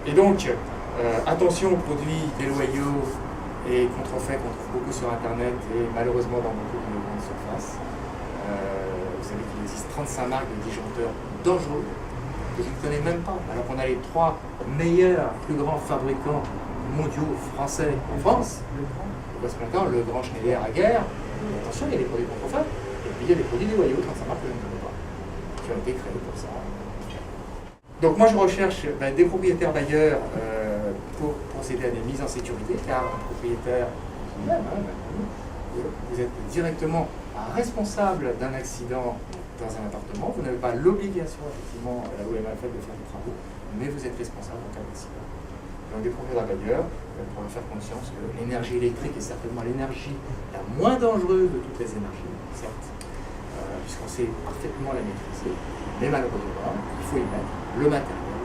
Et donc, attention aux produits déloyaux et contrefaits qu'on trouve beaucoup sur Internet et malheureusement dans beaucoup de grandes surfaces. Vous savez qu'il existe 35 marques de disjoncteurs dangereux que je ne connais même pas, alors qu'on a les 3 meilleurs, plus grands fabricants mondiaux français en France. Parce que maintenant, le grand Schneider à guerre, attention, il y a des produits contrefaits, et puis il y a des produits déloyaux, 35 marques que je ne connais pas, qui ont été créés pour ça. Donc moi je recherche des propriétaires bailleurs pour procéder à des mises en sécurité, car un propriétaire, vous êtes directement responsable d'un accident dans un appartement, vous n'avez pas l'obligation effectivement, la loi est mal faite de faire des travaux, mais vous êtes responsable en cas d'accident. Donc des propriétaires bailleurs pour faire conscience que l'énergie électrique est certainement l'énergie la moins dangereuse de toutes les énergies, certes, puisqu'on sait parfaitement la maîtriser, mais malheureusement, il faut y mettre le matériel.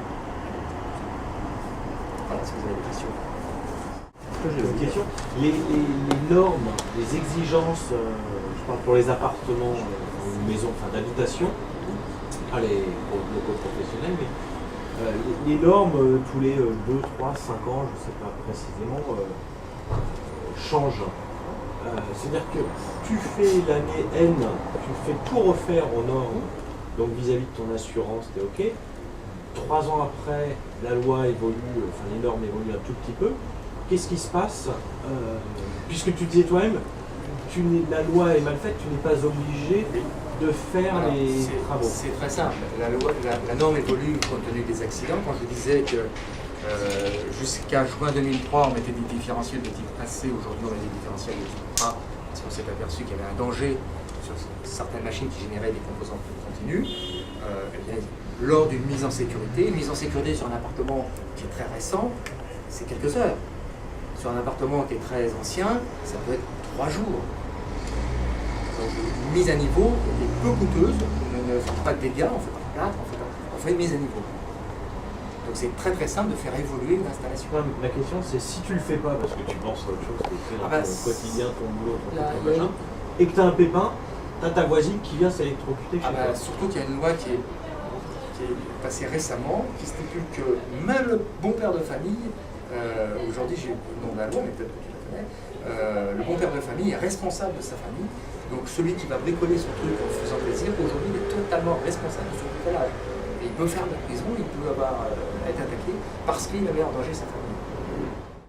Voilà, si vous avez des questions. J'ai une question. Les normes, les exigences, je parle pour les appartements ou maisons d'habitation, pas les locaux professionnels, mais les normes tous les 2, 3, 5 ans, je ne sais pas précisément, changent. C'est-à-dire que tu fais l'année N, tu fais tout refaire aux normes, donc vis-à-vis de ton assurance, tu es OK. 3 ans après, la loi évolue, enfin les normes évoluent un tout petit peu. Qu'est-ce qui se passe puisque tu disais toi-même, la loi est mal faite, tu n'es pas obligé de faire les travaux. C'est très simple. La norme évolue compte tenu des accidents. Quand je disais que jusqu'à juin 2003, on mettait des différentiels de type AC, aujourd'hui on met des différentiels de type A, parce qu'on s'est aperçu qu'il y avait un danger sur certaines machines qui généraient des composants continus. Lors d'une mise en sécurité, une mise en sécurité sur un appartement qui est très récent, c'est quelques heures. Sur un appartement qui est très ancien, ça peut être 3 jours. Donc une mise à niveau est peu coûteuse, on ne fait pas de dégâts, on ne fait pas de plâtre, on fait une mise à niveau. Donc c'est très très simple de faire évoluer une installation. Ma question c'est si tu le fais pas parce que tu penses à autre chose que tu fais dans ton quotidien, ton boulot, ton machin, et que tu as un pépin, tu as ta voisine qui vient s'électrocuter chez toi. Surtout qu'il y a une loi qui est passée récemment qui stipule que même le bon père de famille, aujourd'hui j'ai le nom de la loi mais peut-être que tu la connais, le bon père de famille est responsable de sa famille. Donc celui qui va bricoler son truc en faisant plaisir, aujourd'hui il est totalement responsable de son bricolage. Et il peut faire de la prison, il peut être attaqué parce qu'il avait en danger sa famille.